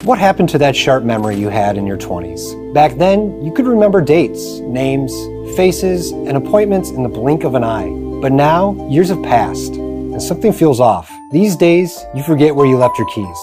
What happened to that sharp memory you had in your 20s? Back then, you could remember dates, names, faces, and appointments in the blink of an eye. But now, years have passed, and something feels off. These days, you forget where you left your keys.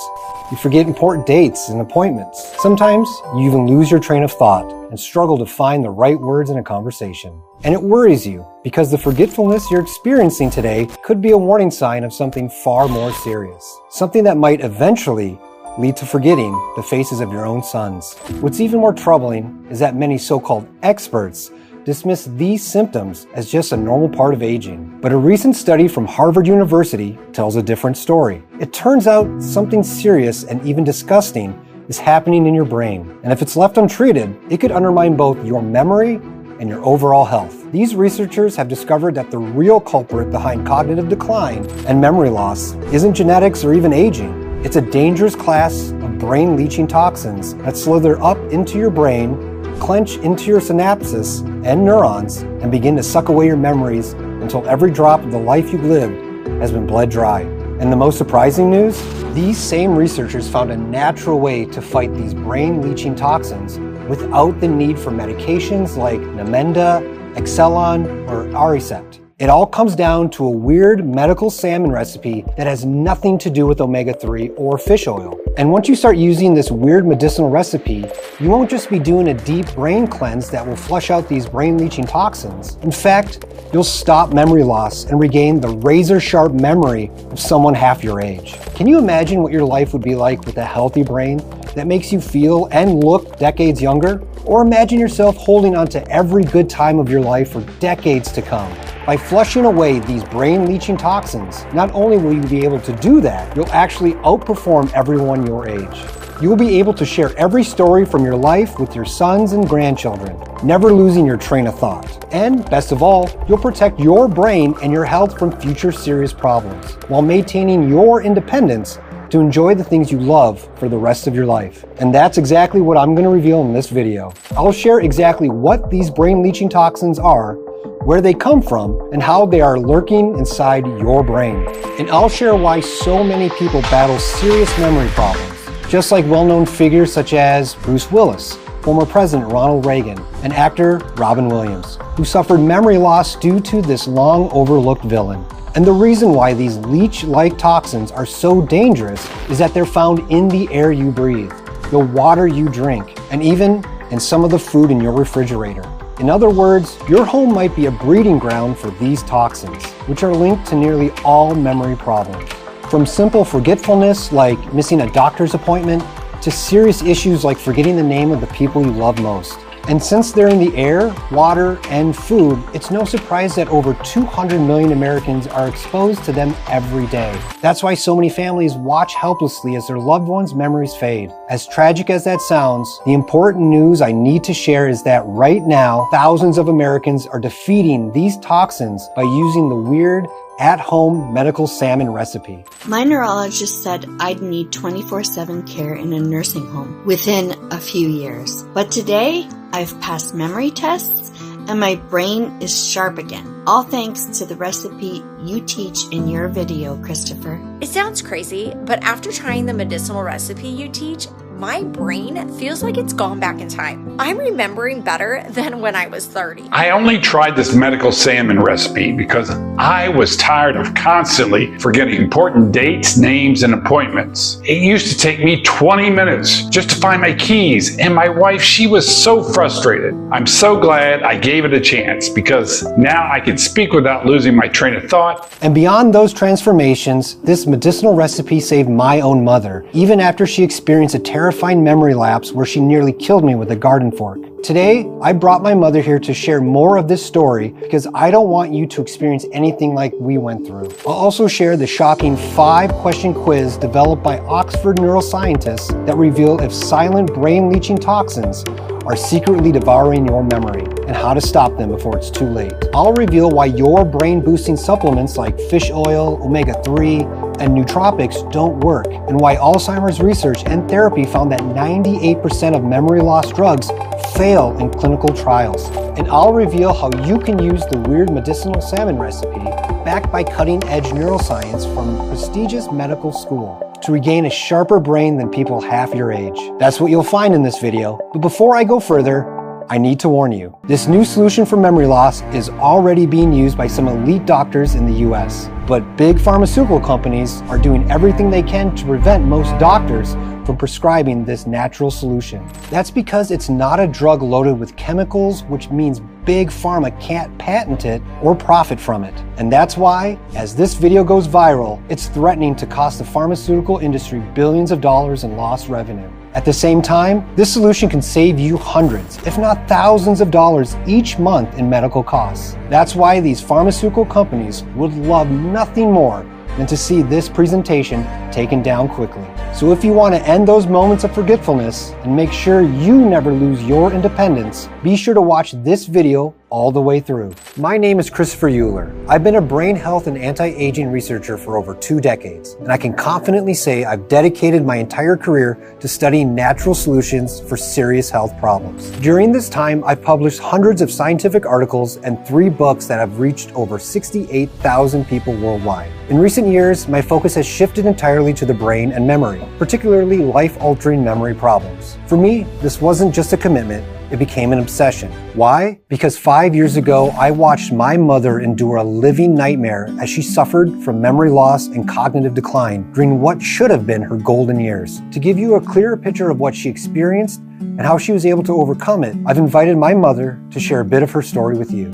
You forget important dates and appointments. Sometimes, you even lose your train of thought and struggle to find the right words in a conversation. And it worries you, because the forgetfulness you're experiencing today could be a warning sign of something far more serious. Something that might eventually lead to forgetting the faces of your own sons. What's even more troubling is that many so-called experts dismiss these symptoms as just a normal part of aging. But a recent study from Harvard University tells a different story. It turns out something serious and even disgusting is happening in your brain. And if it's left untreated, it could undermine both your memory and your overall health. These researchers have discovered that the real culprit behind cognitive decline and memory loss isn't genetics or even aging. It's a dangerous class of brain-leaching toxins that slither up into your brain, clench into your synapses and neurons, and begin to suck away your memories until every drop of the life you've lived has been bled dry. And the most surprising news? These same researchers found a natural way to fight these brain-leaching toxins without the need for medications like Namenda, Excelon, or Aricept. It all comes down to a weird medical salmon recipe that has nothing to do with omega-3 or fish oil. And once you start using this weird medicinal recipe, you won't just be doing a deep brain cleanse that will flush out these brain-leaching toxins. In fact, you'll stop memory loss and regain the razor-sharp memory of someone half your age. Can you imagine what your life would be like with a healthy brain that makes you feel and look decades younger? Or imagine yourself holding on to every good time of your life for decades to come. By flushing away these brain-leaching toxins, not only will you be able to do that, you'll actually outperform everyone your age. You will be able to share every story from your life with your sons and grandchildren, never losing your train of thought. And best of all, you'll protect your brain and your health from future serious problems, while maintaining your independence to enjoy the things you love for the rest of your life. And that's exactly what I'm going to reveal in this video. I'll share exactly what these brain-leaching toxins are, where they come from, and how they are lurking inside your brain. And I'll share why so many people battle serious memory problems, just like well-known figures such as Bruce Willis, former President Ronald Reagan, and actor Robin Williams, who suffered memory loss due to this long-overlooked villain. And the reason why these leech-like toxins are so dangerous is that they're found in the air you breathe, the water you drink, and even in some of the food in your refrigerator. In other words, your home might be a breeding ground for these toxins, which are linked to nearly all memory problems. From simple forgetfulness like missing a doctor's appointment, to serious issues like forgetting the name of the people you love most. And since they're in the air, water, and food, it's no surprise that over 200 million Americans are exposed to them every day. That's why so many families watch helplessly as their loved ones' memories fade. As tragic as that sounds, the important news I need to share is that right now, thousands of Americans are defeating these toxins by using the weird, at-home medical salmon recipe. My neurologist said I'd need 24/7 care in a nursing home within a few years. But today, I've passed memory tests and my brain is sharp again. All thanks to the recipe you teach in your video, Christopher. It sounds crazy, but after trying the medicinal recipe you teach, my brain feels like it's gone back in time. I'm remembering better than when I was 30. I only tried this medical salmon recipe because I was tired of constantly forgetting important dates, names, and appointments. It used to take me 20 minutes just to find my keys, and my wife, she was so frustrated. I'm so glad I gave it a chance because now I can speak without losing my train of thought. And beyond those transformations, this medicinal recipe saved my own mother, even after she experienced a terrifying memory lapse where she nearly killed me with a garden fork. Today, I brought my mother here to share more of this story because I don't want you to experience anything like we went through. I'll also share the shocking 5-question quiz developed by Oxford neuroscientists that reveal if silent brain-leaching toxins are secretly devouring your memory and how to stop them before it's too late. I'll reveal why your brain-boosting supplements like fish oil, omega-3, and nootropics don't work, and why Alzheimer's research and therapy found that 98% of memory loss drugs fail in clinical trials. And I'll reveal how you can use the weird medicinal salmon recipe, backed by cutting-edge neuroscience from a prestigious medical school, to regain a sharper brain than people half your age. That's what you'll find in this video. But before I go further, I need to warn you. This new solution for memory loss is already being used by some elite doctors in the US. But big pharmaceutical companies are doing everything they can to prevent most doctors from prescribing this natural solution. That's because it's not a drug loaded with chemicals, which means big pharma can't patent it or profit from it. And that's why, as this video goes viral, it's threatening to cost the pharmaceutical industry billions of dollars in lost revenue. At the same time, this solution can save you hundreds, if not thousands of dollars each month in medical costs. That's why these pharmaceutical companies would love nothing more than to see this presentation taken down quickly. So if you want to end those moments of forgetfulness and make sure you never lose your independence, be sure to watch this video all the way through. My name is Christopher Euler. I've been a brain health and anti-aging researcher for over 2 decades, and I can confidently say I've dedicated my entire career to studying natural solutions for serious health problems. During this time, I've published hundreds of scientific articles and 3 books that have reached over 68,000 people worldwide. In recent years, my focus has shifted entirely to the brain and memory, particularly life-altering memory problems. For me, this wasn't just a commitment, it became an obsession. Why? Because 5 years ago, I watched my mother endure a living nightmare as she suffered from memory loss and cognitive decline during what should have been her golden years. To give you a clearer picture of what she experienced and how she was able to overcome it, I've invited my mother to share a bit of her story with you.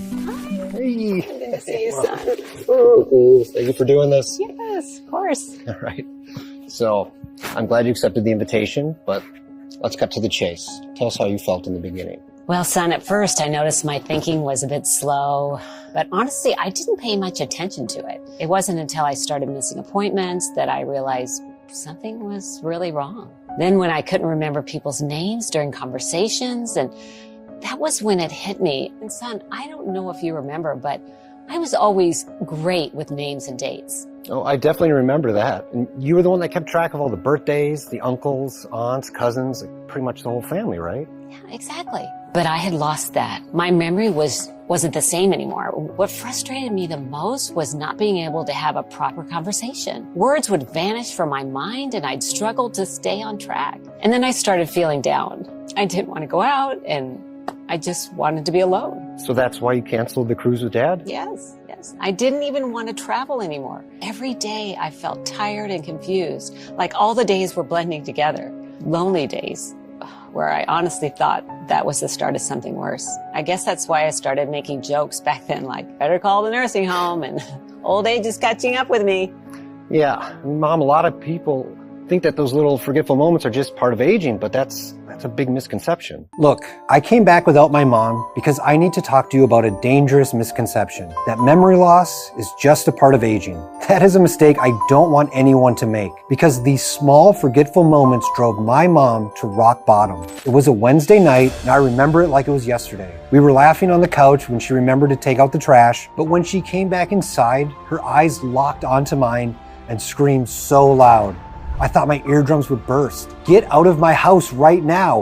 Hey! Good to see you, son. Thank you for doing this. Yes, of course. All right. So, I'm glad you accepted the invitation, but let's cut to the chase. Tell us how you felt in the beginning. Well, son, at first I noticed my thinking was a bit slow, but honestly, I didn't pay much attention to it. It wasn't until I started missing appointments that I realized something was really wrong. Then when I couldn't remember people's names during conversations, and that was when it hit me. And son, I don't know if you remember, but I was always great with names and dates. Oh, I definitely remember that. And you were the one that kept track of all the birthdays, the uncles, aunts, cousins, pretty much the whole family, right? Yeah, exactly. But I had lost that. My memory wasn't the same anymore. What frustrated me the most was not being able to have a proper conversation. Words would vanish from my mind and I'd struggle to stay on track. And then I started feeling down. I didn't want to go out and I just wanted to be alone. So that's why you canceled the cruise with Dad? Yes. I didn't even want to travel anymore. Every day I felt tired and confused, like all the days were blending together. Lonely days, where I honestly thought that was the start of something worse. I guess that's why I started making jokes back then, like, better call the nursing home and old age is catching up with me. Yeah, Mom, a lot of people think that those little forgetful moments are just part of aging, but that's a big misconception. Look, I came back without my mom because I need to talk to you about a dangerous misconception, that memory loss is just a part of aging. That is a mistake I don't want anyone to make, because these small forgetful moments drove my mom to rock bottom. It was a Wednesday night, and I remember it like it was yesterday. We were laughing on the couch when she remembered to take out the trash, but when she came back inside, her eyes locked onto mine and screamed so loud. I thought my eardrums would burst. Get out of my house right now.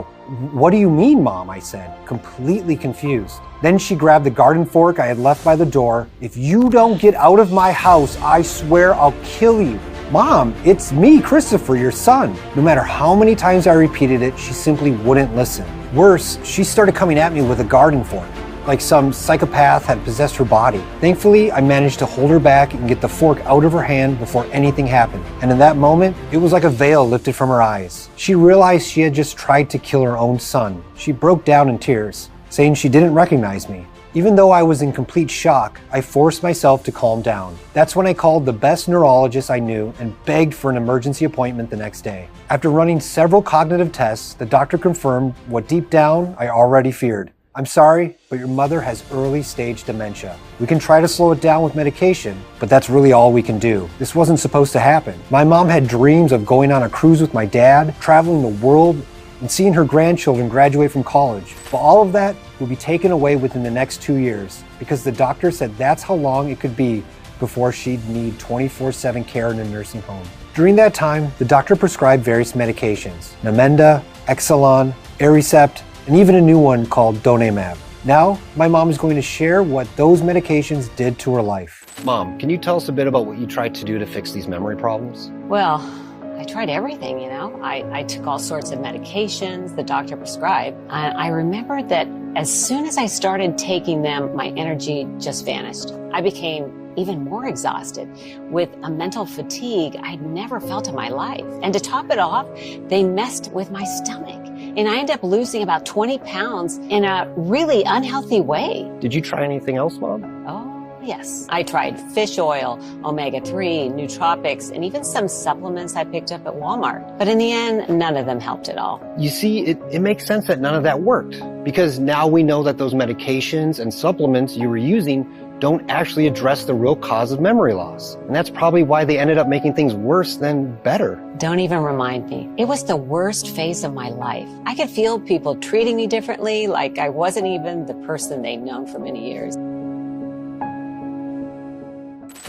What do you mean, Mom? I said, completely confused. Then she grabbed the garden fork I had left by the door. If you don't get out of my house, I swear I'll kill you. Mom, it's me, Christopher, your son. No matter how many times I repeated it, she simply wouldn't listen. Worse, she started coming at me with a garden fork, like some psychopath had possessed her body. Thankfully, I managed to hold her back and get the fork out of her hand before anything happened. And in that moment, it was like a veil lifted from her eyes. She realized she had just tried to kill her own son. She broke down in tears, saying she didn't recognize me. Even though I was in complete shock, I forced myself to calm down. That's when I called the best neurologist I knew and begged for an emergency appointment the next day. After running several cognitive tests, the doctor confirmed what deep down I already feared. I'm sorry, but your mother has early stage dementia. We can try to slow it down with medication, but that's really all we can do. This wasn't supposed to happen. My mom had dreams of going on a cruise with my dad, traveling the world, and seeing her grandchildren graduate from college. But all of that will be taken away within the next 2 years, because the doctor said that's how long it could be before she'd need 24/7 care in a nursing home. During that time, the doctor prescribed various medications, Namenda, Exelon, Aricept, and even a new one called Donemab. Now, my mom is going to share what those medications did to her life. Mom, can you tell us a bit about what you tried to do to fix these memory problems? Well, I tried everything, I took all sorts of medications the doctor prescribed. I remember that as soon as I started taking them, my energy just vanished. I became even more exhausted with a mental fatigue I'd never felt in my life. And to top it off, they messed with my stomach. And I ended up losing about 20 pounds in a really unhealthy way. Did you try anything else, Mom? Oh, yes. I tried fish oil, omega-3, nootropics, and even some supplements I picked up at Walmart. But in the end, none of them helped at all. You see, it makes sense that none of that worked, because now we know that those medications and supplements you were using don't actually address the real cause of memory loss. And that's probably why they ended up making things worse than better. Don't even remind me. It was the worst phase of my life. I could feel people treating me differently, like I wasn't even the person they'd known for many years.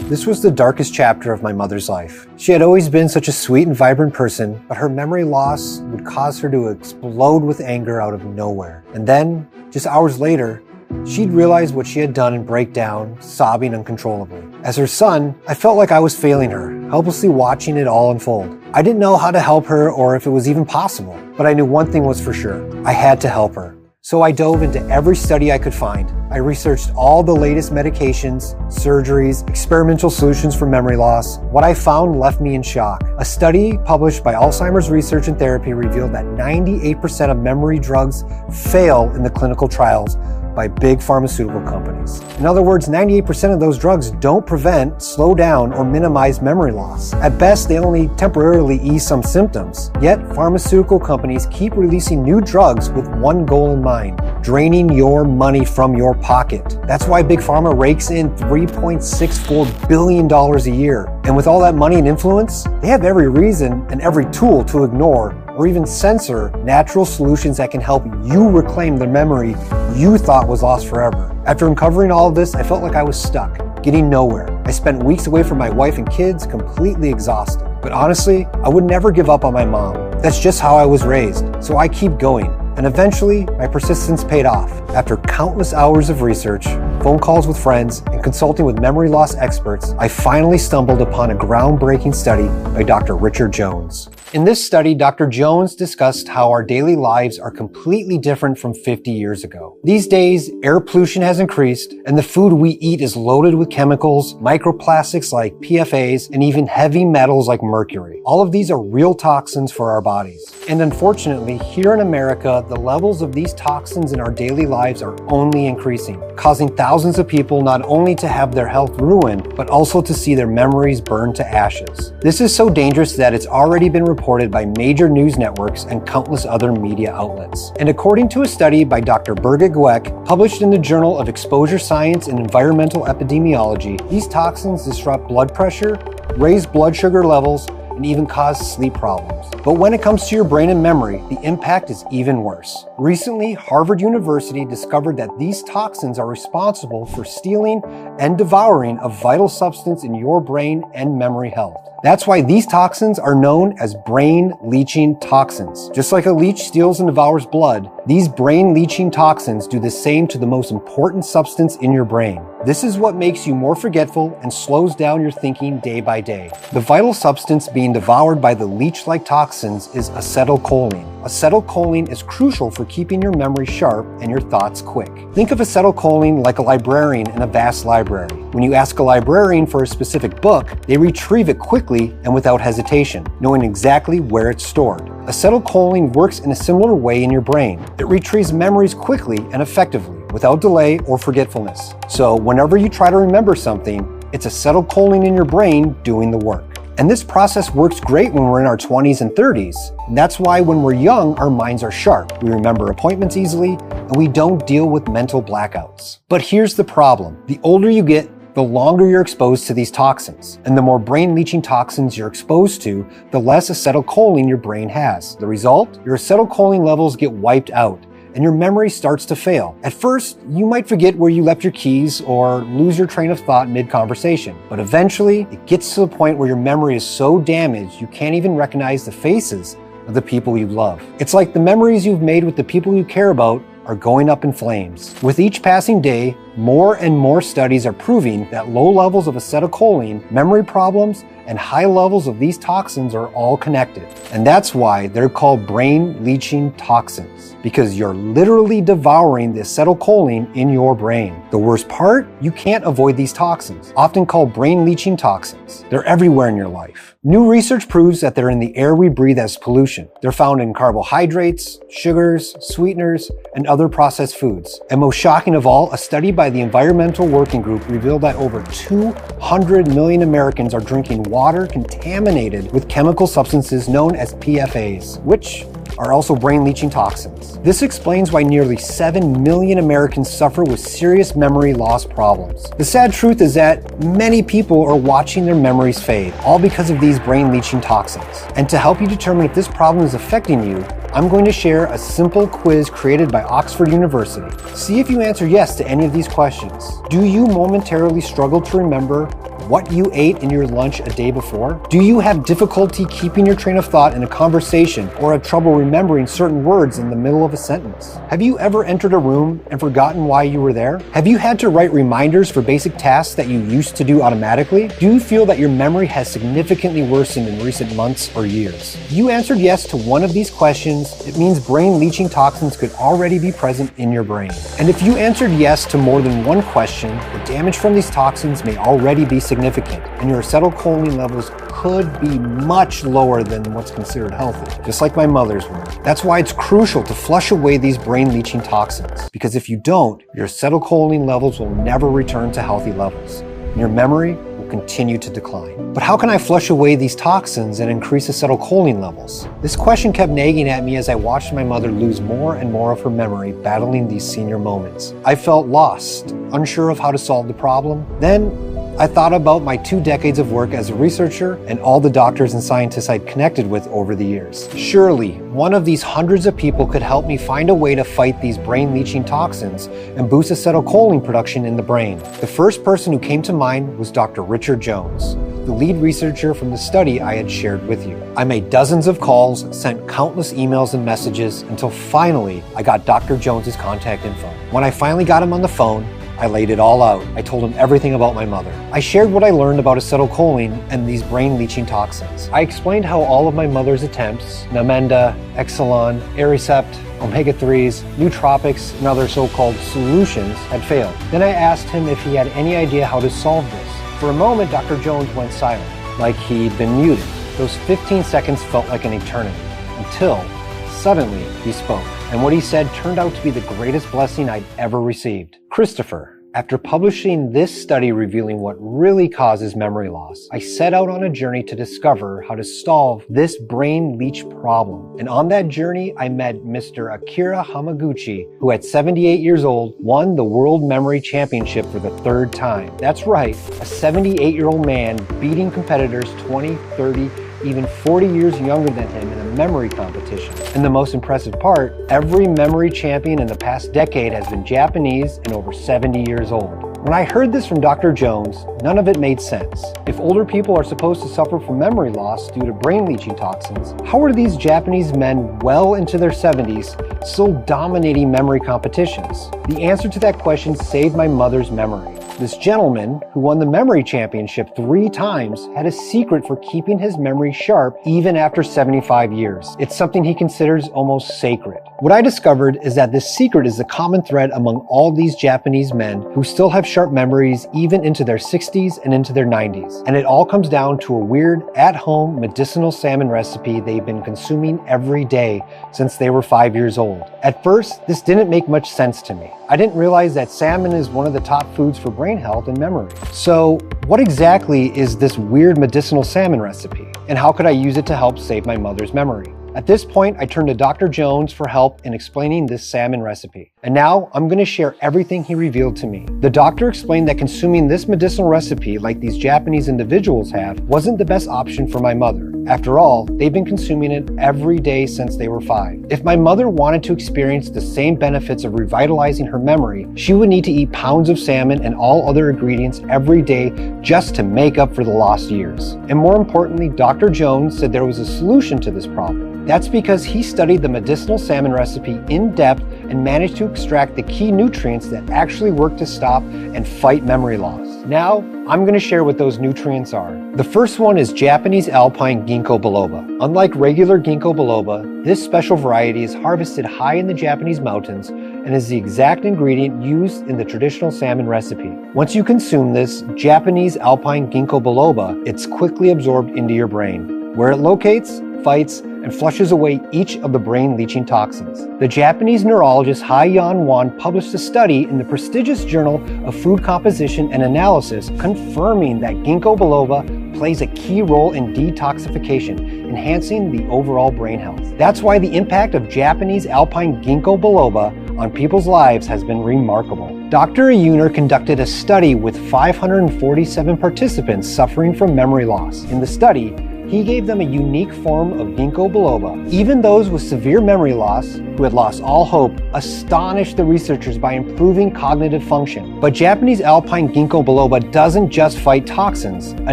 This was the darkest chapter of my mother's life. She had always been such a sweet and vibrant person, but her memory loss would cause her to explode with anger out of nowhere. And then, just hours later, she'd realize what she had done and break down, sobbing uncontrollably. As her son, I felt like I was failing her, helplessly watching it all unfold. I didn't know how to help her or if it was even possible, but I knew one thing was for sure. I had to help her. So I dove into every study I could find. I researched all the latest medications, surgeries, experimental solutions for memory loss. What I found left me in shock. A study published by Alzheimer's Research and Therapy revealed that 98% of memory drugs fail in the clinical trials by big pharmaceutical companies. In other words, 98% of those drugs don't prevent, slow down, or minimize memory loss. At best, they only temporarily ease some symptoms. Yet, pharmaceutical companies keep releasing new drugs with one goal in mind: draining your money from your pocket. That's why Big Pharma rakes in $3.64 billion a year. And with all that money and influence, they have every reason and every tool to ignore or even censor natural solutions that can help you reclaim the memory you thought was lost forever. After uncovering all of this, I felt like I was stuck, getting nowhere. I spent weeks away from my wife and kids, completely exhausted. But honestly, I would never give up on my mom. That's just how I was raised. So I keep going. And eventually, my persistence paid off. After countless hours of research, phone calls with friends, and consulting with memory loss experts, I finally stumbled upon a groundbreaking study by Dr. Richard Jones. In this study, Dr. Jones discussed how our daily lives are completely different from 50 years ago. These days, air pollution has increased, and the food we eat is loaded with chemicals, microplastics like PFAS, and even heavy metals like mercury. All of these are real toxins for our bodies. And unfortunately, here in America, the levels of these toxins in our daily lives are only increasing, causing thousands of people not only to have their health ruined, but also to see their memories burned to ashes. This is so dangerous that it's already been reported by major news networks and countless other media outlets. And according to a study by Dr. Birgit Gweck, published in the Journal of Exposure Science and Environmental Epidemiology, these toxins disrupt blood pressure, raise blood sugar levels, and even cause sleep problems. But when it comes to your brain and memory, the impact is even worse. Recently, Harvard University discovered that these toxins are responsible for stealing and devouring a vital substance in your brain and memory health. That's why these toxins are known as brain-leaching toxins. Just like a leech steals and devours blood, these brain-leaching toxins do the same to the most important substance in your brain. This is what makes you more forgetful and slows down your thinking day by day. The vital substance being devoured by the leech-like toxins is acetylcholine. Acetylcholine is crucial for keeping your memory sharp and your thoughts quick. Think of acetylcholine like a librarian in a vast library. When you ask a librarian for a specific book, they retrieve it quickly and without hesitation, knowing exactly where it's stored. Acetylcholine works in a similar way in your brain. It retrieves memories quickly and effectively, without delay or forgetfulness. So whenever you try to remember something, it's acetylcholine in your brain doing the work. And this process works great when we're in our 20s and 30s. And that's why when we're young, our minds are sharp. We remember appointments easily, and we don't deal with mental blackouts. But here's the problem. The older you get, the longer you're exposed to these toxins. And the more brain-leaching toxins you're exposed to, the less acetylcholine your brain has. The result? Your acetylcholine levels get wiped out, and your memory starts to fail. At first, you might forget where you left your keys or lose your train of thought mid-conversation. But eventually, it gets to the point where your memory is so damaged you can't even recognize the faces of the people you love. It's like the memories you've made with the people you care about are going up in flames. With each passing day, more and more studies are proving that low levels of acetylcholine, memory problems, and high levels of these toxins are all connected. And that's why they're called brain-leaching toxins, because you're literally devouring the acetylcholine in your brain. The worst part? You can't avoid these toxins, often called brain-leaching toxins. They're everywhere in your life. New research proves that they're in the air we breathe as pollution. They're found in carbohydrates, sugars, sweeteners, and other processed foods. And most shocking of all, a study by the Environmental Working Group revealed that over 200 million Americans are drinking water contaminated with chemical substances known as PFAs, which are also brain-leaching toxins. This explains why nearly 7 million Americans suffer with serious memory loss problems. The sad truth is that many people are watching their memories fade, all because of these brain-leaching toxins. And to help you determine if this problem is affecting you, I'm going to share a simple quiz created by Oxford University. See if you answer yes to any of these questions. Do you momentarily struggle to remember what you ate in your lunch a day before? Do you have difficulty keeping your train of thought in a conversation or have trouble remembering certain words in the middle of a sentence? Have you ever entered a room and forgotten why you were there? Have you had to write reminders for basic tasks that you used to do automatically? Do you feel that your memory has significantly worsened in recent months or years? If you answered yes to one of these questions, it means brain-leaching toxins could already be present in your brain. And if you answered yes to more than one question, the damage from these toxins may already be significant, and your acetylcholine levels could be much lower than what's considered healthy, just like my mother's were. That's why it's crucial to flush away these brain-leaching toxins, because if you don't, your acetylcholine levels will never return to healthy levels, and your memory will continue to decline. But how can I flush away these toxins and increase acetylcholine levels? This question kept nagging at me as I watched my mother lose more and more of her memory battling these senior moments. I felt lost, unsure of how to solve the problem. Then I thought about my 2 decades of work as a researcher and all the doctors and scientists I'd connected with over the years. Surely, one of these hundreds of people could help me find a way to fight these brain-leaching toxins and boost acetylcholine production in the brain. The first person who came to mind was Dr. Richard Jones, the lead researcher from the study I had shared with you. I made dozens of calls, sent countless emails and messages, until finally I got Dr. Jones's contact info. When I finally got him on the phone, I laid it all out. I told him everything about my mother. I shared what I learned about acetylcholine and these brain-leaching toxins. I explained how all of my mother's attempts, Namenda, Exelon, Aricept, omega-3s, nootropics, and other so-called solutions had failed. Then I asked him if he had any idea how to solve this. For a moment, Dr. Jones went silent, like he'd been muted. Those 15 seconds felt like an eternity, until suddenly he spoke. And what he said turned out to be the greatest blessing I'd ever received. Christopher, after publishing this study revealing what really causes memory loss, I set out on a journey to discover how to solve this brain leach problem. And on that journey, I met Mr. Akira Hamaguchi, who at 78 years old, won the World Memory Championship for the 3rd time. That's right, a 78-year-old man beating competitors 20, 30, even 40 years younger than him in a memory competition. And the most impressive part, every memory champion in the past decade has been Japanese and over 70 years old. When I heard this from Dr. Jones, none of it made sense. If older people are supposed to suffer from memory loss due to brain-leaching toxins, how are these Japanese men well into their 70s still dominating memory competitions? The answer to that question saved my mother's memory. This gentleman, who won the memory championship 3 times, had a secret for keeping his memory sharp even after 75 years. It's something he considers almost sacred. What I discovered is that this secret is the common thread among all these Japanese men who still have sharp memories even into their 60s and into their 90s. And it all comes down to a weird, at-home medicinal salmon recipe they've been consuming every day since they were 5 years old. At first, this didn't make much sense to me. I didn't realize that salmon is one of the top foods for brain health and memory. So, what exactly is this weird medicinal salmon recipe? And how could I use it to help save my mother's memory? At this point, I turned to Dr. Jones for help in explaining this salmon recipe. And now I'm going to share everything he revealed to me. The doctor explained that consuming this medicinal recipe like these Japanese individuals have wasn't the best option for my mother. After all, they've been consuming it every day since they were 5. If my mother wanted to experience the same benefits of revitalizing her memory, she would need to eat pounds of salmon and all other ingredients every day just to make up for the lost years. And more importantly, Dr. Jones said there was a solution to this problem. That's because he studied the medicinal salmon recipe in depth and managed to extract the key nutrients that actually work to stop and fight memory loss. Now, I'm going to share what those nutrients are. The first one is Japanese alpine ginkgo biloba. Unlike regular ginkgo biloba, this special variety is harvested high in the Japanese mountains and is the exact ingredient used in the traditional salmon recipe. Once you consume this Japanese alpine ginkgo biloba, it's quickly absorbed into your brain, where it locates, fights, and flushes away each of the brain-leaching toxins. The Japanese neurologist Hai-Yan Wan published a study in the prestigious Journal of Food Composition and Analysis confirming that ginkgo biloba plays a key role in detoxification, enhancing the overall brain health. That's why the impact of Japanese alpine ginkgo biloba on people's lives has been remarkable. Dr. Ayuner conducted a study with 547 participants suffering from memory loss. In the study, he gave them a unique form of ginkgo biloba. Even those with severe memory loss, who had lost all hope, astonished the researchers by improving cognitive function. But Japanese alpine ginkgo biloba doesn't just fight toxins. A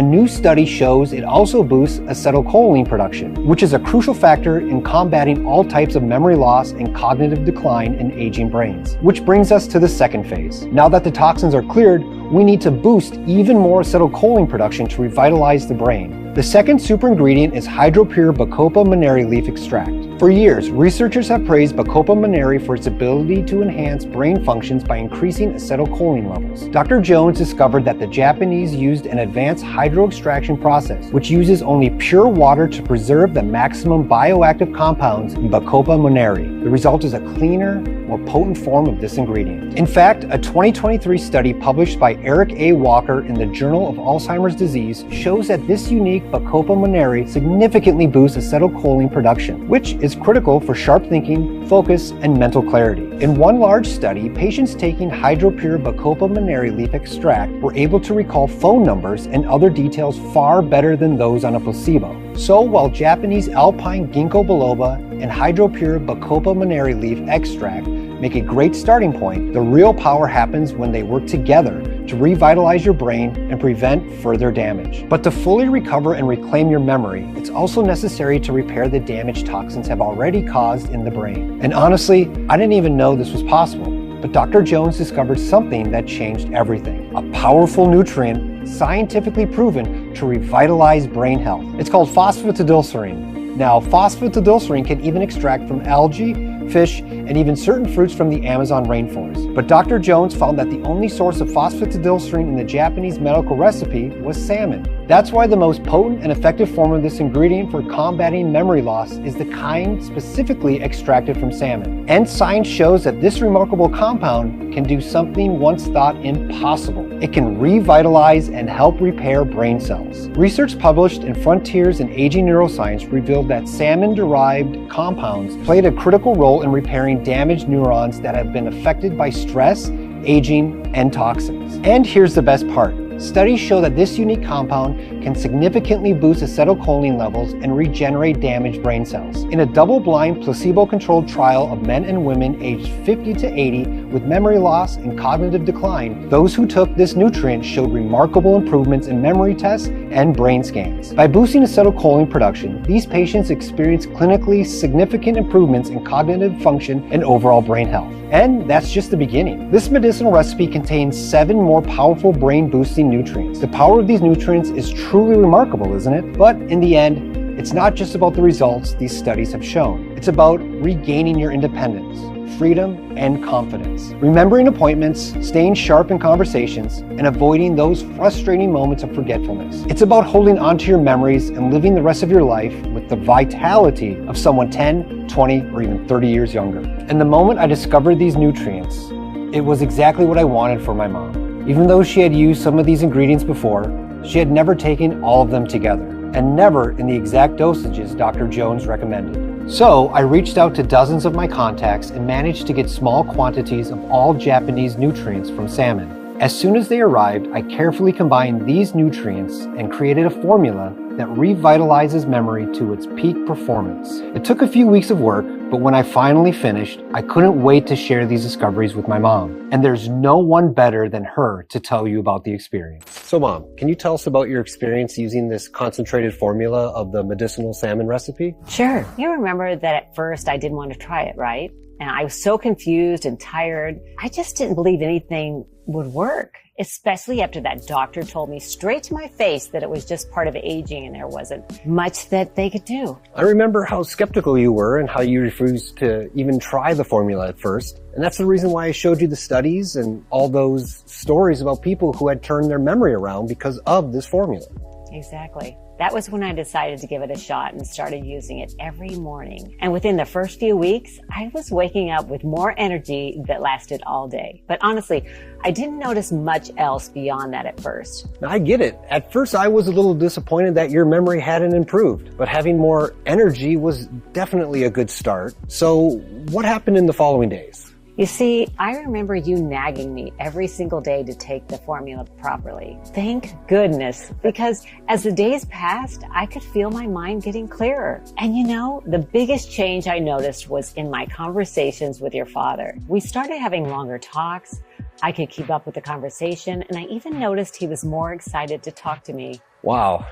new study shows it also boosts acetylcholine production, which is a crucial factor in combating all types of memory loss and cognitive decline in aging brains. Which brings us to the second phase. Now that the toxins are cleared, we need to boost even more acetylcholine production to revitalize the brain. The second super ingredient is hydropure Bacopa monnieri leaf extract. For years, researchers have praised Bacopa monnieri for its ability to enhance brain functions by increasing acetylcholine levels. Dr. Jones discovered that the Japanese used an advanced hydroextraction process, which uses only pure water to preserve the maximum bioactive compounds in Bacopa monnieri. The result is a cleaner, more potent form of this ingredient. In fact, a 2023 study published by Eric A. Walker in the Journal of Alzheimer's Disease shows that this unique Bacopa monnieri significantly boosts acetylcholine production, which is critical for sharp thinking, focus, and mental clarity. In one large study, patients taking hydropure Bacopa monnieri leaf extract were able to recall phone numbers and other details far better than those on a placebo. So while Japanese alpine ginkgo biloba and hydropure Bacopa monnieri leaf extract make a great starting point, the real power happens when they work together to revitalize your brain and prevent further damage. But to fully recover and reclaim your memory, it's also necessary to repair the damage toxins have already caused in the brain. And honestly, I didn't even know this was possible. But Dr. Jones discovered something that changed everything. A powerful nutrient, scientifically proven to revitalize brain health. It's called phosphatidylserine. Now, phosphatidylserine can even extract from algae, fish, and even certain fruits from the Amazon rainforest. But Dr. Jones found that the only source of phosphatidylserine in the Japanese medical recipe was salmon. That's why the most potent and effective form of this ingredient for combating memory loss is the kind specifically extracted from salmon. And science shows that this remarkable compound can do something once thought impossible. It can revitalize and help repair brain cells. Research published in Frontiers in Aging Neuroscience revealed that salmon-derived compounds played a critical role in repairing damaged neurons that have been affected by stress, aging, and toxins. And here's the best part. Studies show that this unique compound can significantly boost acetylcholine levels and regenerate damaged brain cells. In a double-blind, placebo-controlled trial of men and women aged 50 to 80 with memory loss and cognitive decline, those who took this nutrient showed remarkable improvements in memory tests and brain scans. By boosting acetylcholine production, these patients experienced clinically significant improvements in cognitive function and overall brain health. And that's just the beginning. This medicinal recipe contains 7 more powerful brain-boosting nutrients. The power of these nutrients is truly remarkable, isn't it? But in the end, it's not just about the results these studies have shown. It's about regaining your independence, freedom, and confidence. Remembering appointments, staying sharp in conversations, and avoiding those frustrating moments of forgetfulness. It's about holding onto your memories and living the rest of your life with the vitality of someone 10, 20, or even 30 years younger. And the moment I discovered these nutrients, it was exactly what I wanted for my mom. Even though she had used some of these ingredients before, she had never taken all of them together, and never in the exact dosages Dr. Jones recommended. So I reached out to dozens of my contacts and managed to get small quantities of all Japanese nutrients from salmon. As soon as they arrived, I carefully combined these nutrients and created a formula that revitalizes memory to its peak performance. It took a few weeks of work, but when I finally finished, I couldn't wait to share these discoveries with my mom. And there's no one better than her to tell you about the experience. So Mom, can you tell us about your experience using this concentrated formula of the medicinal salmon recipe? Sure. You remember that at first I didn't want to try it, right? And I was so confused and tired. I just didn't believe anything would work, especially after that doctor told me straight to my face that it was just part of aging and there wasn't much that they could do. I remember how skeptical you were and how you refused to even try the formula at first. And that's the reason why I showed you the studies and all those stories about people who had turned their memory around because of this formula. Exactly. That was when I decided to give it a shot and started using it every morning. And within the first few weeks, I was waking up with more energy that lasted all day. But honestly, I didn't notice much else beyond that at first. Now, I get it. At first, I was a little disappointed that your memory hadn't improved, but having more energy was definitely a good start. So what happened in the following days? You see, I remember you nagging me every single day to take the formula properly. Thank goodness, because as the days passed, I could feel my mind getting clearer. And you know, the biggest change I noticed was in my conversations with your father. We started having longer talks. I could keep up with the conversation, and I even noticed he was more excited to talk to me. Wow.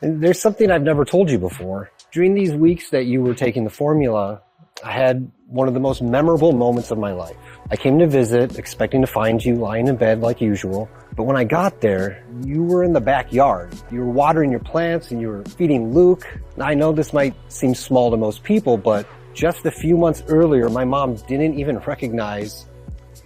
And there's something I've never told you before. During these weeks that you were taking the formula, I had one of the most memorable moments of my life. I came to visit, expecting to find you lying in bed like usual. But when I got there, you were in the backyard. You were watering your plants and you were feeding Luke. Now, I know this might seem small to most people, but just a few months earlier, my mom didn't even recognize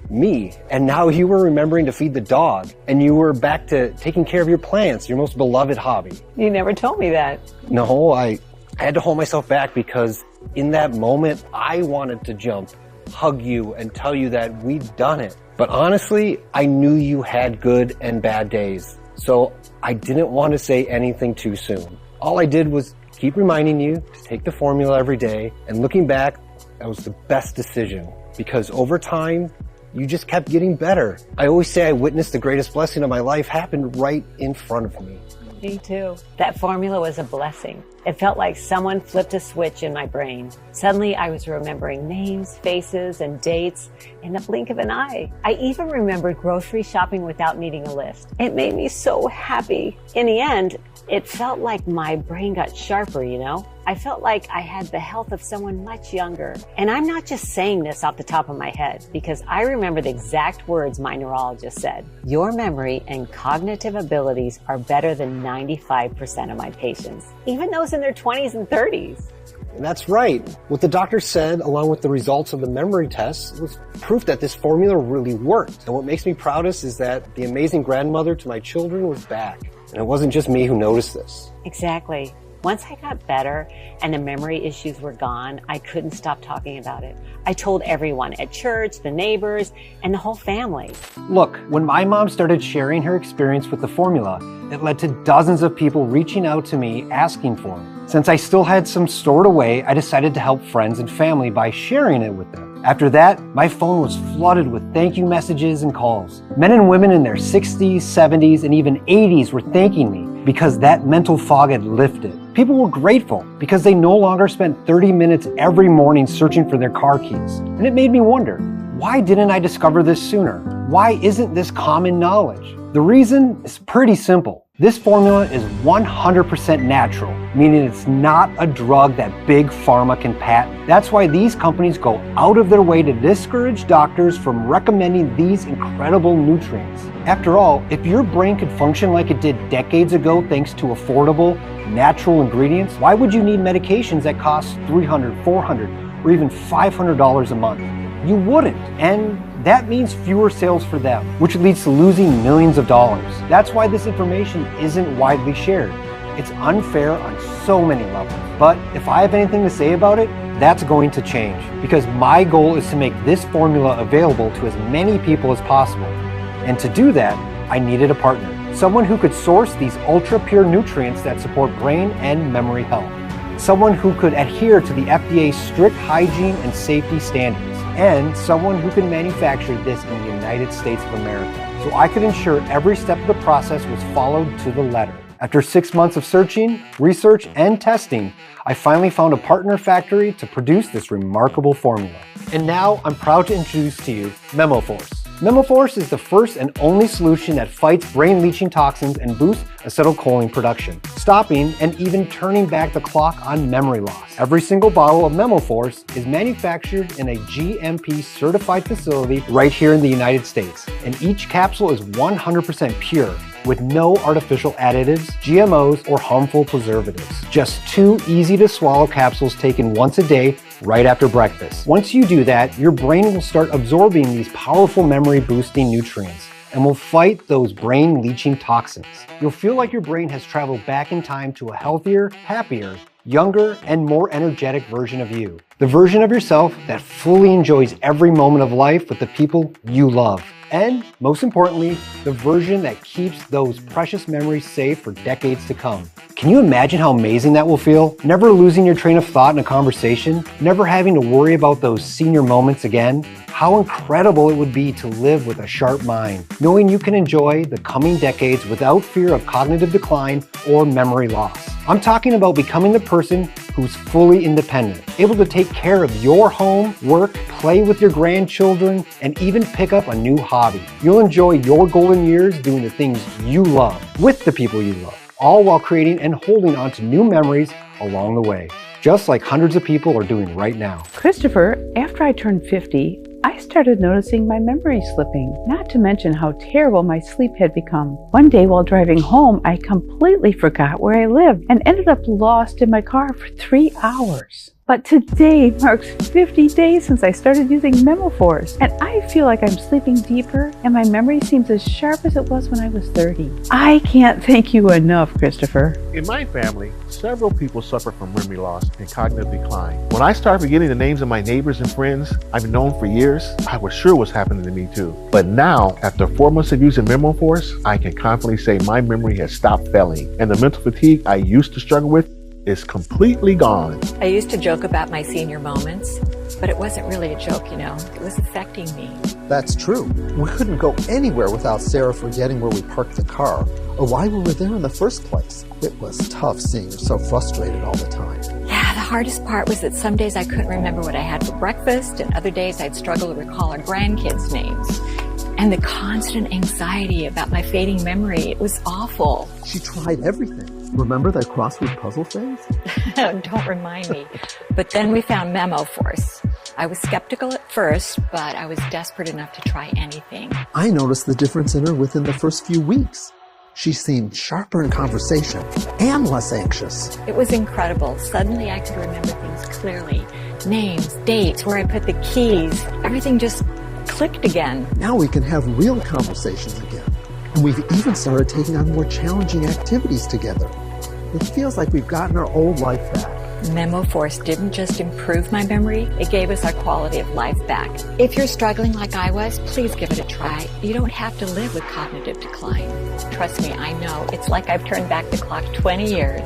me. And now you were remembering to feed the dog. And you were back to taking care of your plants, your most beloved hobby. You never told me that. No, I had to hold myself back because in that moment, I wanted to jump, hug you, and tell you that we'd done it. But honestly, I knew you had good and bad days. So I didn't want to say anything too soon. All I did was keep reminding you to take the formula every day. And looking back, that was the best decision because over time, you just kept getting better. I always say I witnessed the greatest blessing of my life happen right in front of me. Me too. That formula was a blessing. It felt like someone flipped a switch in my brain. Suddenly I was remembering names, faces, and dates in the blink of an eye. I even remembered grocery shopping without needing a list. It made me so happy. In the end, it felt like my brain got sharper, you know? I felt like I had the health of someone much younger. And I'm not just saying this off the top of my head because I remember the exact words my neurologist said. Your memory and cognitive abilities are better than 95% of my patients, even those in their 20s and 30s. And that's right. What the doctor said, along with the results of the memory tests, was proof that this formula really worked. And what makes me proudest is that the amazing grandmother to my children was back. And it wasn't just me who noticed this. Exactly. Once I got better and the memory issues were gone, I couldn't stop talking about it. I told everyone at church, the neighbors, and the whole family. Look, when my mom started sharing her experience with the formula, it led to dozens of people reaching out to me asking for it. Since I still had some stored away, I decided to help friends and family by sharing it with them. After that, my phone was flooded with thank you messages and calls. Men and women in their 60s, 70s, and even 80s were thanking me because that mental fog had lifted. People were grateful because they no longer spent 30 minutes every morning searching for their car keys. And it made me wonder, why didn't I discover this sooner? Why isn't this common knowledge? The reason is pretty simple. This formula is 100% natural, meaning it's not a drug that big pharma can patent. That's why these companies go out of their way to discourage doctors from recommending these incredible nutrients. After all, if your brain could function like it did decades ago thanks to affordable, natural ingredients, why would you need medications that cost $300, $400, or even $500 a month? You wouldn't, and that means fewer sales for them, which leads to losing millions of dollars. That's why this information isn't widely shared. It's unfair on so many levels. But if I have anything to say about it, that's going to change, because my goal is to make this formula available to as many people as possible. And to do that, I needed a partner, someone who could source these ultra-pure nutrients that support brain and memory health. someone who could adhere to the FDA's strict hygiene and safety standards, and someone who can manufacture this in the United States of America. So I could ensure every step of the process was followed to the letter. After 6 months of searching, research, and testing, I finally found a partner factory to produce this remarkable formula. And now I'm proud to introduce to you MemoForce. MemoForce is the first and only solution that fights brain-leaching toxins and boosts acetylcholine production, stopping and even turning back the clock on memory loss. Every single bottle of MemoForce is manufactured in a GMP certified facility right here in the United States, and each capsule is 100% pure, with no artificial additives, GMOs, or harmful preservatives. Just 2 easy-to-swallow capsules taken once a day right after breakfast. Once you do that, your brain will start absorbing these powerful memory-boosting nutrients and will fight those brain-leaching toxins. You'll feel like your brain has traveled back in time to a healthier, happier, younger, and more energetic version of you. The version of yourself that fully enjoys every moment of life with the people you love. And most importantly, the version that keeps those precious memories safe for decades to come. Can you imagine how amazing that will feel? Never losing your train of thought in a conversation, never having to worry about those senior moments again. How incredible it would be to live with a sharp mind, knowing you can enjoy the coming decades without fear of cognitive decline or memory loss. I'm talking about becoming the person who's fully independent, able to take care of your home, work, play with your grandchildren, and even pick up a new hobby. You'll enjoy your golden years doing the things you love with the people you love, all while creating and holding on to new memories along the way, just like hundreds of people are doing right now. Christopher, after I turned 50, I started noticing my memory slipping, not to mention how terrible my sleep had become. One day while driving home, I completely forgot where I lived and ended up lost in my car for 3 hours. But today marks 50 days since I started using MemoForce, and I feel like I'm sleeping deeper and my memory seems as sharp as it was when I was 30. I can't thank you enough, Christopher. In my family, several people suffer from memory loss and cognitive decline. When I started forgetting the names of my neighbors and friends I've known for years, I was sure what's happening to me too. But now, after 4 months of using MemoForce, I can confidently say my memory has stopped failing, and the mental fatigue I used to struggle with is completely gone. I used to joke about my senior moments, but it wasn't really a joke, you know. It was affecting me. That's true. We couldn't go anywhere without Sarah forgetting where we parked the car or why we were there in the first place. It was tough seeing her so frustrated all the time. Yeah, the hardest part was that some days I couldn't remember what I had for breakfast, and other days I'd struggle to recall our grandkids' names. And the constant anxiety about my fading memory, it was awful. She tried everything. Remember that crossword puzzle phase? Don't remind me. But then we found MemoForce. I was skeptical at first, but I was desperate enough to try anything. I noticed the difference in her within the first few weeks. She seemed sharper in conversation and less anxious. It was incredible. Suddenly I could remember things clearly. Names, dates, where I put the keys. Everything just clicked again. Now we can have real conversations again. And we've even started taking on more challenging activities together. It feels like we've gotten our old life back. MemoForce didn't just improve my memory, it gave us our quality of life back. If you're struggling like I was, please give it a try. You don't have to live with cognitive decline. Trust me, I know. It's like I've turned back the clock 20 years.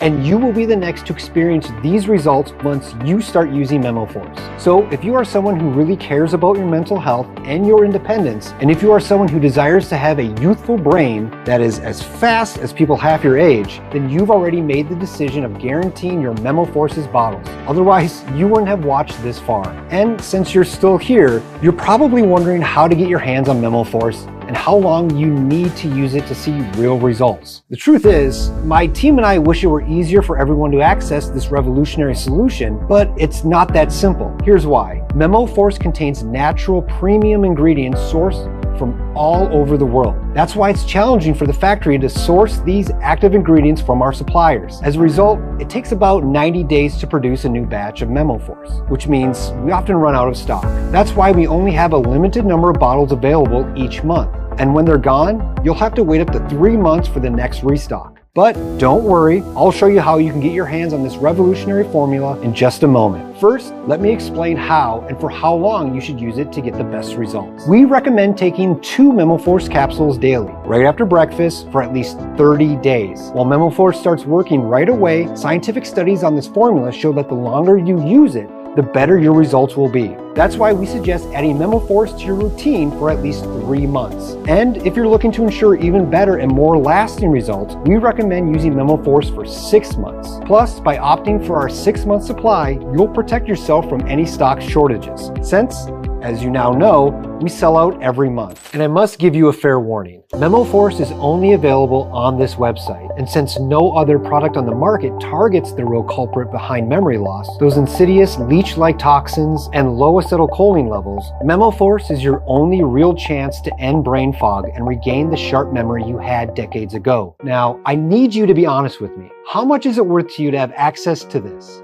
And you will be the next to experience these results once you start using MemoForce. So if you are someone who really cares about your mental health and your independence, and if you are someone who desires to have a youthful brain that is as fast as people half your age, then you've already made the decision of guaranteeing your MemoForce's bottles. Otherwise, you wouldn't have watched this far. And since you're still here, you're probably wondering how to get your hands on MemoForce and how long you need to use it to see real results. The truth is, my team and I wish it were easier for everyone to access this revolutionary solution, but it's not that simple. Here's why. MemoForce contains natural premium ingredients sourced from all over the world. That's why it's challenging for the factory to source these active ingredients from our suppliers. As a result, it takes about 90 days to produce a new batch of MemoForce, which means we often run out of stock. That's why we only have a limited number of bottles available each month. And when they're gone, you'll have to wait up to 3 months for the next restock. But don't worry, I'll show you how you can get your hands on this revolutionary formula in just a moment. First, let me explain how and for how long you should use it to get the best results. We recommend taking 2 MemoForce capsules daily, right after breakfast for at least 30 days. While MemoForce starts working right away, scientific studies on this formula show that the longer you use it, the better your results will be. That's why we suggest adding MemoForce to your routine for at least 3 months. And if you're looking to ensure even better and more lasting results, we recommend using MemoForce for 6 months. Plus, by opting for our 6-month supply, you'll protect yourself from any stock shortages. Since, as you now know, we sell out every month. And I must give you a fair warning. MemoForce is only available on this website. And since no other product on the market targets the real culprit behind memory loss, those insidious leech-like toxins and low acetylcholine levels, MemoForce is your only real chance to end brain fog and regain the sharp memory you had decades ago. Now, I need you to be honest with me. How much is it worth to you to have access to this?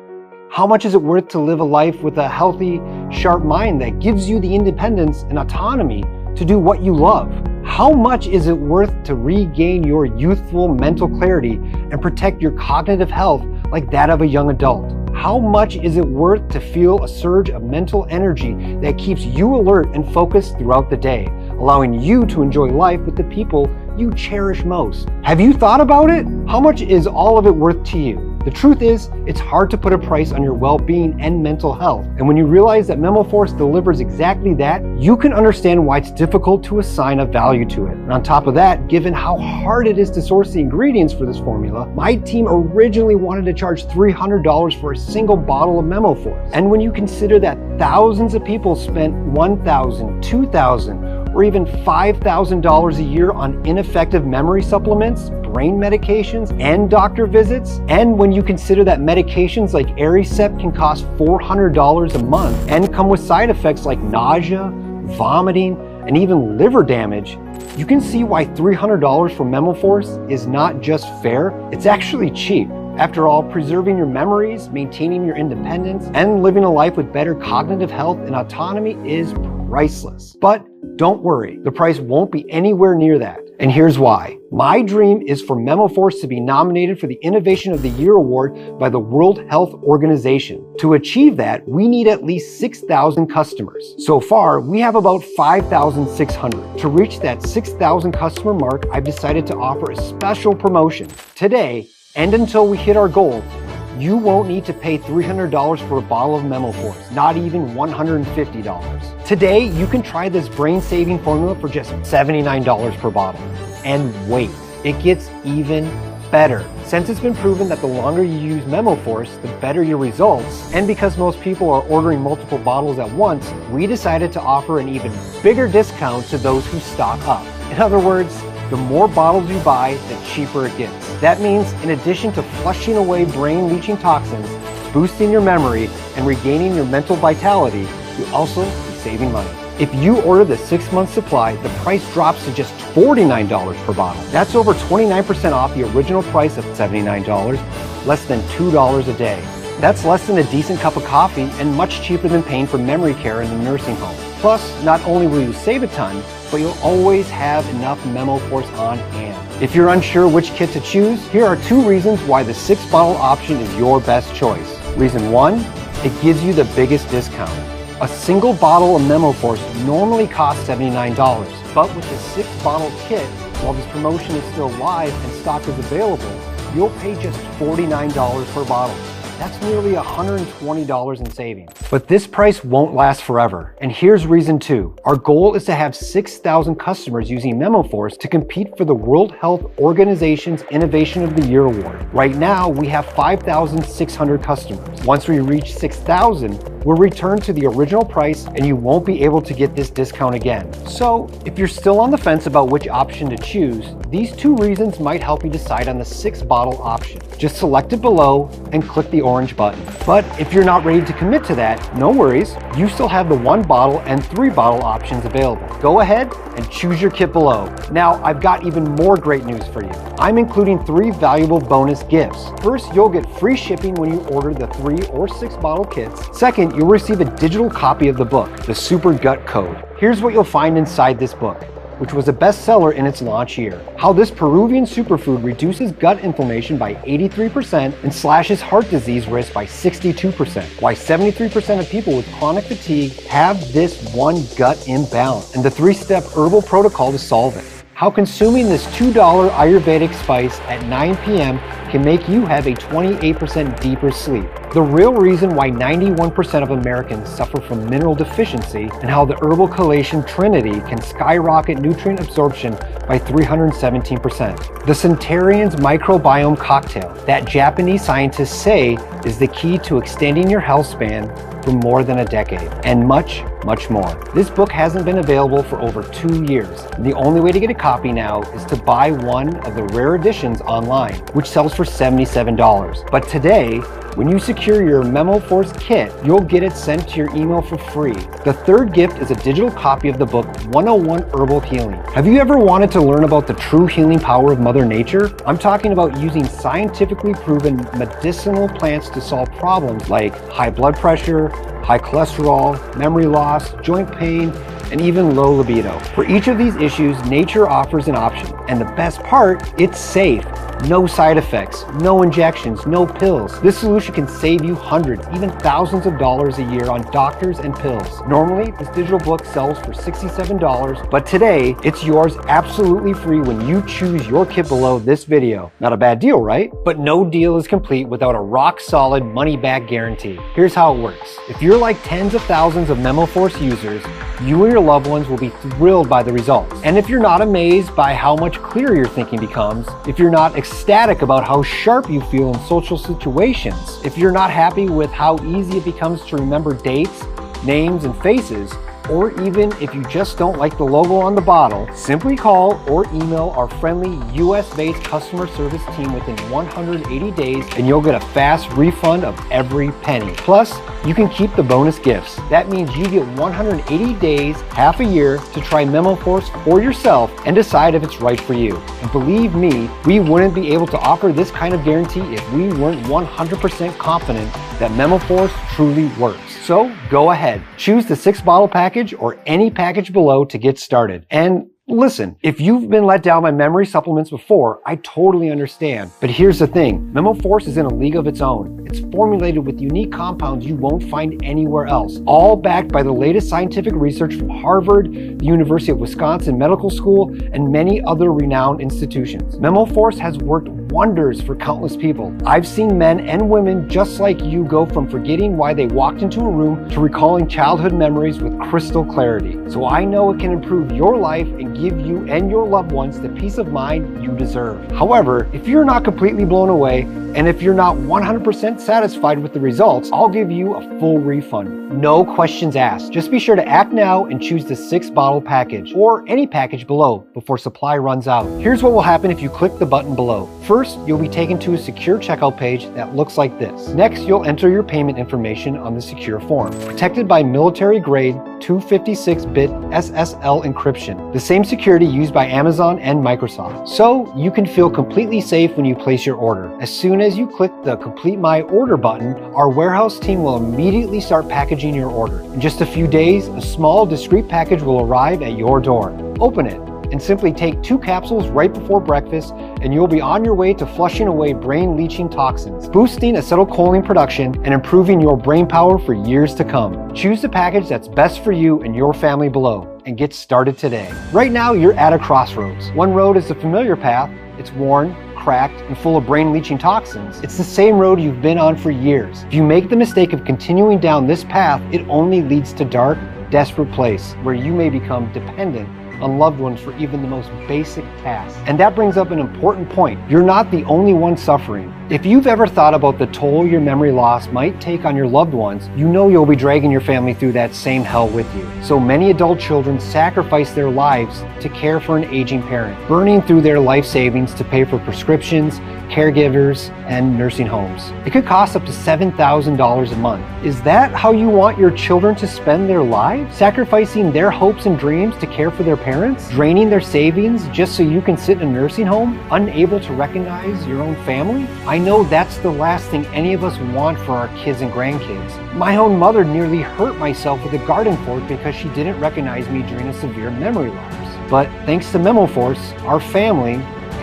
How much is it worth to live a life with a healthy, sharp mind that gives you the independence and autonomy to do what you love? How much is it worth to regain your youthful mental clarity and protect your cognitive health like that of a young adult? How much is it worth to feel a surge of mental energy that keeps you alert and focused throughout the day, allowing you to enjoy life with the people you cherish most? Have you thought about it? How much is all of it worth to you? The truth is, it's hard to put a price on your well-being and mental health. And when you realize that MemoForce delivers exactly that, you can understand why it's difficult to assign a value to it. And on top of that, given how hard it is to source the ingredients for this formula, my team originally wanted to charge $300 for a single bottle of MemoForce. And when you consider that thousands of people spent $1,000, $2,000, or even $5,000 a year on ineffective memory supplements, brain medications, and doctor visits, and when you consider that medications like Aricept can cost $400 a month and come with side effects like nausea, vomiting, and even liver damage, you can see why $300 for MemoForce is not just fair, it's actually cheap. After all, preserving your memories, maintaining your independence, and living a life with better cognitive health and autonomy is priceless. But don't worry, the price won't be anywhere near that. And here's why. My dream is for MemoForce to be nominated for the Innovation of the Year Award by the World Health Organization. To achieve that, we need at least 6,000 customers. So far, we have about 5,600. To reach that 6,000 customer mark, I've decided to offer a special promotion. Today, and until we hit our goal, you won't need to pay $300 for a bottle of MemoForce, not even $150. Today, you can try this brain-saving formula for just $79 per bottle. And wait, it gets even better. Since it's been proven that the longer you use MemoForce, the better your results, and because most people are ordering multiple bottles at once, we decided to offer an even bigger discount to those who stock up. In other words, the more bottles you buy, the cheaper it gets. That means in addition to flushing away brain-leaching toxins, boosting your memory, and regaining your mental vitality, you also be saving money. If you order the 6-month supply, the price drops to just $49 per bottle. That's over 29% off the original price of $79, less than $2 a day. That's less than a decent cup of coffee and much cheaper than paying for memory care in the nursing home. Plus, not only will you save a ton, but you'll always have enough MemoForce on hand. If you're unsure which kit to choose, here are 2 reasons why the 6-bottle option is your best choice. Reason 1, it gives you the biggest discount. A single bottle of MemoForce normally costs $79, but with the 6-bottle kit, while this promotion is still live and stock is available, you'll pay just $49 per bottle. That's nearly $120 in savings. But this price won't last forever. And here's reason 2. Our goal is to have 6,000 customers using MemoForce to compete for the World Health Organization's Innovation of the Year Award. Right now, we have 5,600 customers. Once we reach 6,000, we'll return to the original price and you won't be able to get this discount again. So, if you're still on the fence about which option to choose, these 2 reasons might help you decide on the 6-bottle option. Just select it below and click the orange button. But if you're not ready to commit to that, no worries. You still have the 1-bottle and 3-bottle options available. Go ahead and choose your kit below. Now, I've got even more great news for you. I'm including 3 valuable bonus gifts. First, you'll get free shipping when you order the 3 or 6-bottle kits. Second, you'll receive a digital copy of the book, The Super Gut Code. Here's what you'll find inside this book. which was a bestseller in its launch year. How this Peruvian superfood reduces gut inflammation by 83% and slashes heart disease risk by 62%. Why 73% of people with chronic fatigue have this one gut imbalance, and the 3-step herbal protocol to solve it. How consuming this $2 Ayurvedic spice at 9 p.m. can make you have a 28% deeper sleep. The real reason why 91% of Americans suffer from mineral deficiency, and how the herbal chelation trinity can skyrocket nutrient absorption by 317%. The Centenarian's microbiome cocktail that Japanese scientists say is the key to extending your health span for more than a decade, and much, much more. This book hasn't been available for over 2 years. The only way to get a copy now is to buy one of the rare editions online, which sells for $77. But today, when you secure your MemoForce kit, you'll get it sent to your email for free. The third gift is a digital copy of the book 101 Herbal Healing. Have you ever wanted to learn about the true healing power of Mother Nature? I'm talking about using scientifically proven medicinal plants to solve problems like high blood pressure, high cholesterol, memory loss, joint pain, and even low libido. For each of these issues, nature offers an option. And the best part, it's safe. No side effects, no injections, no pills. This solution can save you hundreds, even thousands of dollars a year on doctors and pills. Normally, this digital book sells for $67, but today, it's yours absolutely free when you choose your kit below this video. Not a bad deal, right? But no deal is complete without a rock-solid money-back guarantee. Here's how it works. If you're like tens of thousands of MemoForce users, you and your loved ones will be thrilled by the results. And if you're not amazed by how much clearer your thinking becomes, if you're not ecstatic about how sharp you feel in social situations, if you're not happy with how easy it becomes to remember dates, names, and faces, or even if you just don't like the logo on the bottle, simply call or email our friendly US-based customer service team within 180 days and you'll get a fast refund of every penny. Plus, you can keep the bonus gifts. That means you get 180 days, half a year, to try MemoForce for yourself and decide if it's right for you. And believe me, we wouldn't be able to offer this kind of guarantee if we weren't 100% confident that MemoForce truly works. So go ahead, choose the 6-bottle package or any package below to get started. And listen, if you've been let down by memory supplements before, I totally understand. But here's the thing, MemoForce is in a league of its own. It's formulated with unique compounds you won't find anywhere else, all backed by the latest scientific research from Harvard, the University of Wisconsin Medical School, and many other renowned institutions. MemoForce has worked wonders for countless people. I've seen men and women just like you go from forgetting why they walked into a room to recalling childhood memories with crystal clarity. So I know it can improve your life and give you and your loved ones the peace of mind you deserve. However, if you're not completely blown away, and if you're not 100% satisfied with the results, I'll give you a full refund. No questions asked. Just be sure to act now and choose the 6-bottle package or any package below before supply runs out. Here's what will happen if you click the button below. First, you'll be taken to a secure checkout page that looks like this. Next, you'll enter your payment information on the secure form, protected by military-grade 256-bit SSL encryption, the same security used by Amazon and Microsoft. So you can feel completely safe when you place your order. As soon as you click the Complete My Order button, our warehouse team will immediately start packaging your order. In just a few days, a small, discreet package will arrive at your door. Open it and simply take 2 capsules right before breakfast, and you'll be on your way to flushing away brain-leaching toxins, boosting acetylcholine production, and improving your brain power for years to come. Choose the package that's best for you and your family below, and get started today. Right now, you're at a crossroads. One road is the familiar path. It's worn, cracked, and full of brain-leaching toxins. It's the same road you've been on for years. If you make the mistake of continuing down this path, it only leads to dark, desperate place where you may become dependent on loved ones for even the most basic tasks. And that brings up an important point. You're not the only one suffering. If you've ever thought about the toll your memory loss might take on your loved ones, you know you'll be dragging your family through that same hell with you. So many adult children sacrifice their lives to care for an aging parent, burning through their life savings to pay for prescriptions, caregivers, and nursing homes. It could cost up to $7,000 a month. Is that how you want your children to spend their lives? Sacrificing their hopes and dreams to care for their parents? Draining their savings just so you can sit in a nursing home, unable to recognize your own family? I know that's the last thing any of us want for our kids and grandkids. My own mother nearly hurt myself with a garden fork because she didn't recognize me during a severe memory lapse. But thanks to MemoForce, our family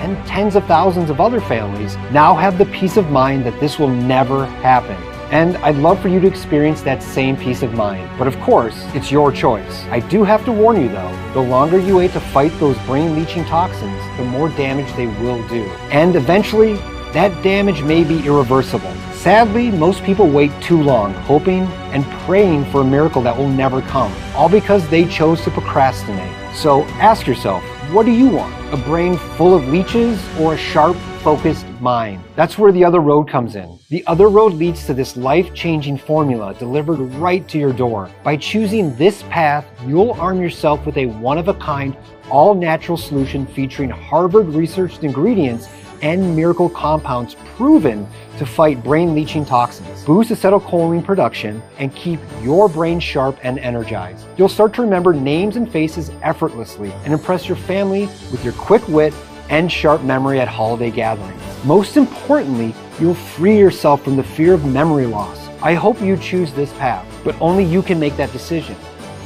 and tens of thousands of other families now have the peace of mind that this will never happen. And I'd love for you to experience that same peace of mind. But of course, it's your choice. I do have to warn you though, the longer you wait to fight those brain-leaching toxins, the more damage they will do. And eventually, that damage may be irreversible. Sadly, most people wait too long, hoping and praying for a miracle that will never come, all because they chose to procrastinate. So ask yourself, what do you want? A brain full of leeches or a sharp, focused mind? That's where the other road comes in. The other road leads to this life-changing formula delivered right to your door. By choosing this path, you'll arm yourself with a one-of-a-kind, all-natural solution featuring Harvard-researched ingredients and miracle compounds proven to fight brain-leaching toxins, boost acetylcholine production, and keep your brain sharp and energized. You'll start to remember names and faces effortlessly and impress your family with your quick wit and sharp memory at holiday gatherings. Most importantly, you'll free yourself from the fear of memory loss. I hope you choose this path, but only you can make that decision.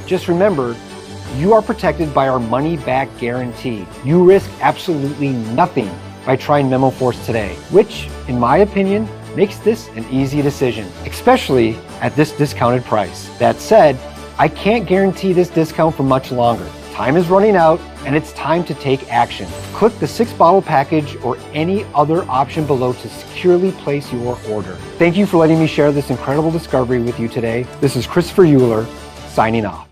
Just remember, you are protected by our money-back guarantee. You risk absolutely nothing by trying MemoForce today, which, in my opinion, makes this an easy decision, especially at this discounted price. That said, I can't guarantee this discount for much longer. Time is running out, and it's time to take action. Click the 6-bottle package or any other option below to securely place your order. Thank you for letting me share this incredible discovery with you today. This is Christopher Euler, signing off.